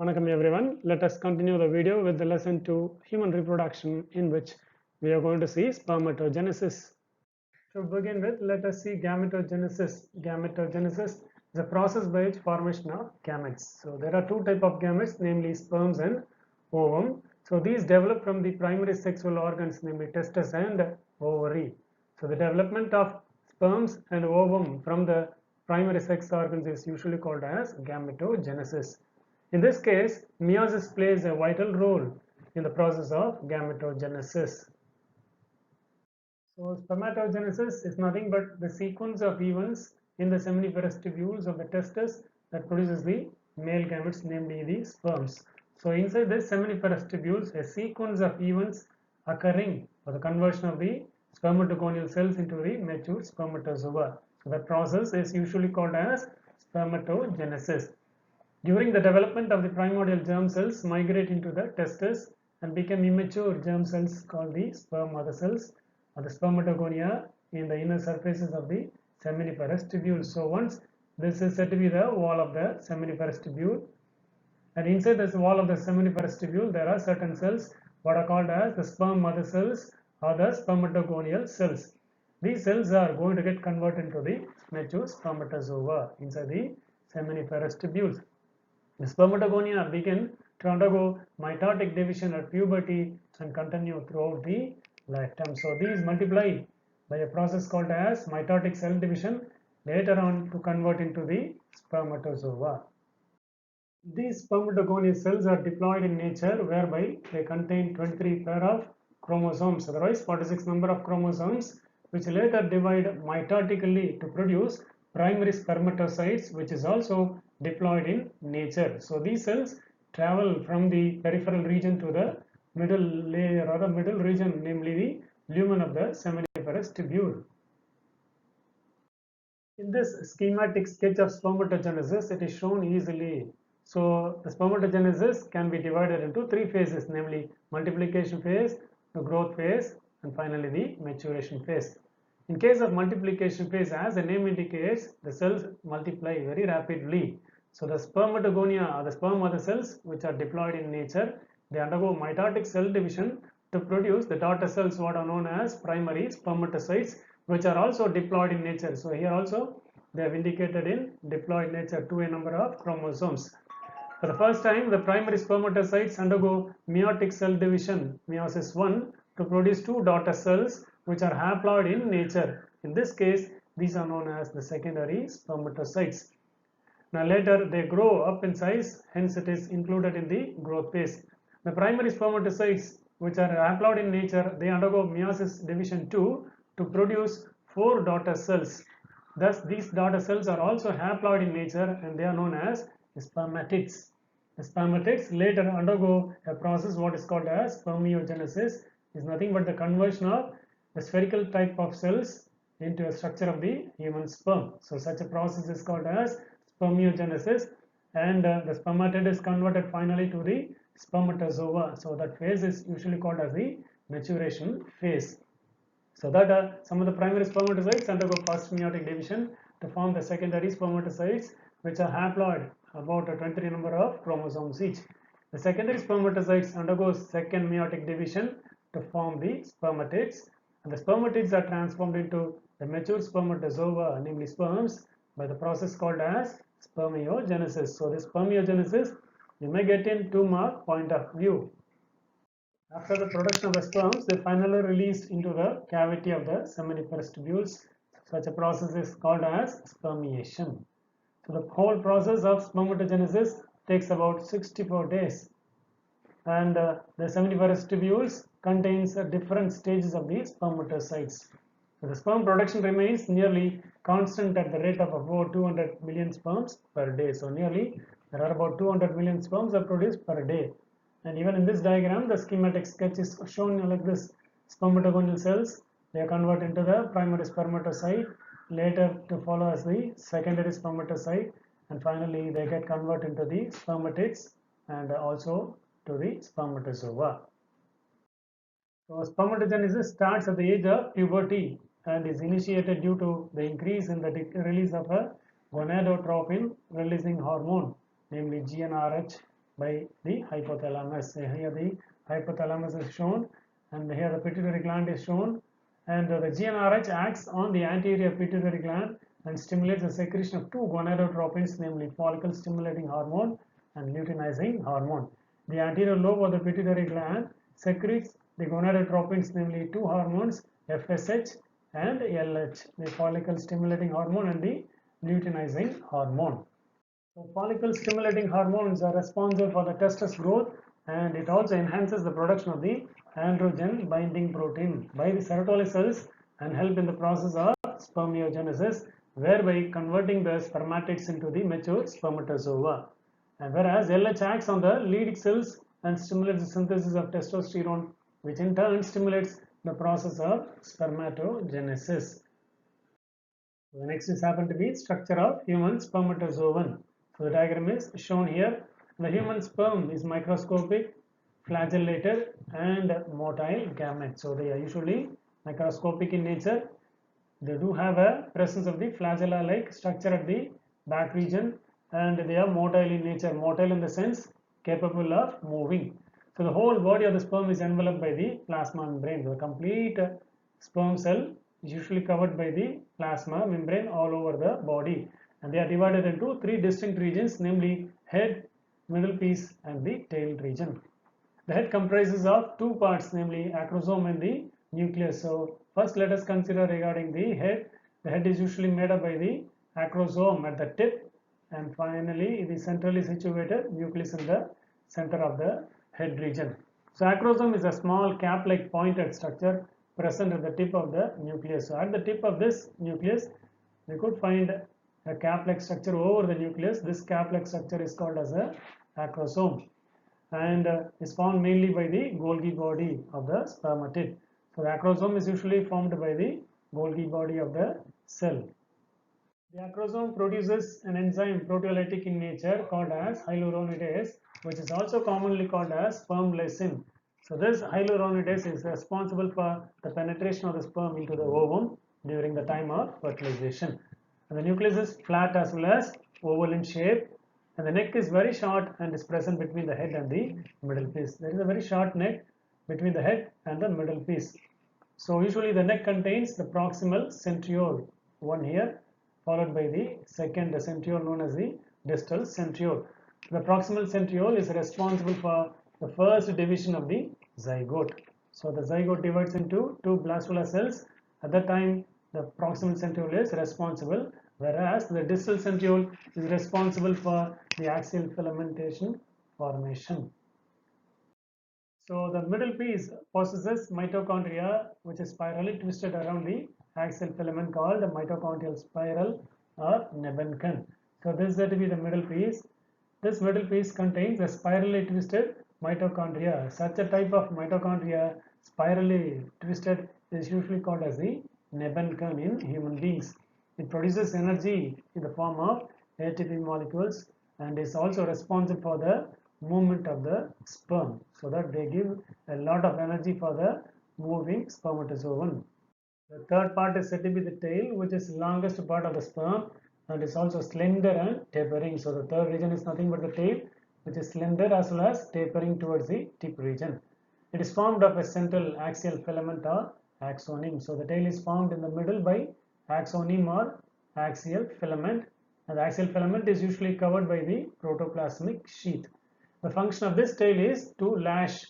Welcome everyone. Let us continue the video with the lesson 2 human reproduction, in which we are going to see spermatogenesis. To begin with, let us see gametogenesis. Gametogenesis is a process by which formation of gametes. So there are two types of gametes, namely sperms and ovum. So these develop from the primary sexual organs, namely testes and ovary. So the development of sperms and ovum from the primary sex organs is usually called as gametogenesis. In this case, meiosis plays a vital role in the process of gametogenesis. So spermatogenesis is nothing but the sequence of events in the seminiferous tubules of the testes that produces the male gametes, namely the sperms. So inside the seminiferous tubules, a sequence of events occurring for the conversion of the spermatogonial cells into the mature spermatozoa. So that process is usually called as spermatogenesis. During the development of the primordial germ cells migrate into the testes and become immature germ cells called the sperm mother cells or the spermatogonia in the inner surfaces of the seminiferous tubule. So once this is said to be the wall of the seminiferous tubule, and inside this wall of the seminiferous tubule there are certain cells what are called as the sperm mother cells or the spermatogonial cells. These cells are going to get converted into the mature spermatozoa inside the seminiferous tubules. The spermatogonia begin to undergo mitotic division at puberty and continue throughout the lifetime. So these multiply by a process called as mitotic cell division, later on to convert into the spermatozoa. These spermatogonial cells are diploid in nature, whereby they contain 23 pair of chromosomes, otherwise 46 number of chromosomes, which later divide mitotically to produce primary spermatocytes, which is also diploid in nature. So these cells travel from the peripheral region to the middle layer or the middle region, namely the lumen of the seminiferous tubule. In this schematic sketch of spermatogenesis, it is shown easily. So the spermatogenesis can be divided into three phases, namely multiplication phase, the growth phase, and finally the maturation phase. In case of multiplication phase, as the name indicates, the cells multiply very rapidly. So the spermatogonia are the sperm mother cells, which are diploid in nature. They undergo mitotic cell division to produce the daughter cells, what are known as primary spermatocytes, which are also diploid in nature. So here also they have indicated in diploid nature to a number of chromosomes. For the first time, the primary spermatocytes undergo meiotic cell division, meiosis 1, to produce two daughter cells which are haploid in nature. In this case, these are known as the secondary spermatocytes. Now later they grow up in size, hence it is included in the growth phase. The primary spermatocytes, which are haploid in nature, they undergo meiosis division 2 to produce 4 daughter cells. Thus these daughter cells are also haploid in nature and they are known as spermatids. The spermatids later undergo a process what is called as spermiogenesis. Is nothing but the conversion of the spherical type of cells into a structure of the human sperm. So such a process is called as spermiogenesis, and the spermatid is converted finally to the spermatozoa. So that phase is usually called as the maturation phase. So that some of the primary spermatocytes undergo first meiotic division to form the secondary spermatocytes, which are haploid, about a 23 number of chromosomes each. The secondary spermatocytes undergo second meiotic division to form the spermatids, and the spermatids are transformed into the mature spermatozoa, namely sperms, by the process called as spermiogenesis. So this spermiogenesis you may get in 2-mark point of view. After the production of the sperms, they finally released into the cavity of the seminiferous tubules. Such a process is called as spermiation. So the whole process of spermatogenesis takes about 64 days, and the seminiferous tubules contains different stages of the spermatocytes. So the sperm production remains nearly constant at the rate of about 200 million sperms per day. So nearly there are about 200 million sperms are produced per day. And even in this diagram, the schematic sketch is shown like this. Spermatogonial cells, they are converted into the primary spermatocyte, later to follow as the secondary spermatocyte, and finally they get converted into the spermatids and also to the spermatozoa. So spermatogenesis starts at the age of puberty and is initiated due to the increase in the release of a gonadotropin releasing hormone, namely GnRH, by the hypothalamus. Here the hypothalamus is shown, and here the pituitary gland is shown, and the GnRH acts on the anterior pituitary gland and stimulates the secretion of two gonadotropins, namely follicle stimulating hormone and luteinizing hormone. The anterior lobe of the pituitary gland secretes the gonadotropins, namely two hormones, FSH and LH, the follicle stimulating hormone and the luteinizing hormone. So follicle stimulating hormones are responsible for the testis growth, and it also enhances the production of the androgen binding protein by the Sertoli cells and help in the process of spermiogenesis, whereby converting the spermatids into the mature spermatozoa. And whereas LH acts on the Leydig cells and stimulates the synthesis of testosterone, which in turn stimulates the process of spermatogenesis. So the next is happen to be structure of human spermatozoon. So the diagram is shown here. The human sperm is microscopic, flagellated and motile gamete. So they are usually microscopic in nature. They do have a presence of the flagella-like structure at the back region, and they are motile in nature. Motile in the sense capable of moving. So the whole body of the sperm is enveloped by the plasma membrane. The complete sperm cell is usually covered by the plasma membrane all over the body, and they are divided into three distinct regions, namely head, middle piece and the tail region. The head comprises of two parts, namely acrosome and the nucleus. So first let us consider regarding the head. The head is usually made up by the acrosome at the tip, and finally it is centrally situated nucleus in the center of the head region. So acrosome is a small cap-like pointed structure present at the tip of the nucleus. So at the tip of this nucleus we could find a cap-like structure over the nucleus. This cap-like structure is called as a acrosome, and is formed mainly by the Golgi body of the spermatid. So the acrosome is usually formed by the Golgi body of the cell. The acrosome produces an enzyme proteolytic in nature called as hyaluronidase, which is also commonly called as sperm lysine. So this hyaluronidase is responsible for the penetration of the sperm into the ovum during the time of fertilization. And the nucleus is flat as well as oval in shape, and the neck is very short and is present between the head and the middle piece. There is a very short neck between the head and the middle piece. So usually the neck contains the proximal centriole, one here, followed by the second centriole known as the distal centriole. The proximal centriole is responsible for the first division of the zygote. So the zygote divides into two blastula cells. At that time the proximal centriole is responsible, whereas the distal centriole is responsible for the axial filamentation formation. So the middle piece possesses mitochondria, which is spirally twisted around the axial filament called the mitochondrial spiral or Nebenken. So this is said to be the middle piece. This middle piece contains a spirally twisted mitochondria. Such a type of mitochondria, spirally twisted, is usually called as the Nebenken in human beings. It produces energy in the form of ATP molecules and is also responsible for the movement of the sperm, so that they give a lot of energy for the moving spermatozoon. The third part is said to be the tail, which is the longest part of the sperm and is also slender and tapering. So the third region is nothing but the tail, which is slender as well as tapering towards the tip region. It is formed of a central axial filament or axoneme. So the tail is formed in the middle by axoneme or axial filament, and the axial filament is usually covered by the protoplasmic sheath. The function of this tail is to lash.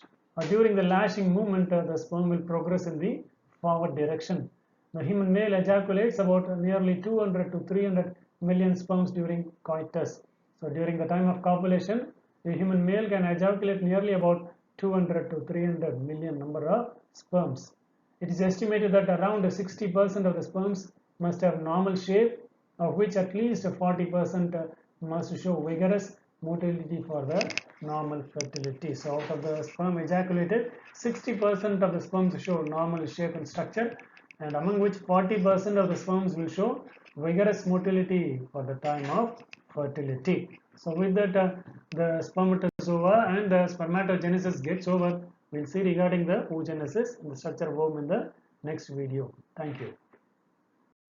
During the lashing movement, the sperm will progress in the forward direction. The human male ejaculates about nearly 200 to 300 million sperms during coitus. So during the time of copulation, the human male can ejaculate nearly about 200 to 300 million number of sperms. It is estimated that around 60% of the sperms must have normal shape, of which at least 40% must show vigorous motility for the normal fertility. So out of the sperm ejaculated, 60% of the sperms show normal shape and structure, and among which 40% of the sperms will show vigorous motility for the time of fertility. So with that, the spermatozoa and the spermatogenesis gets over. We'll see regarding the oogenesis and the structure of womb in the next video. Thank you.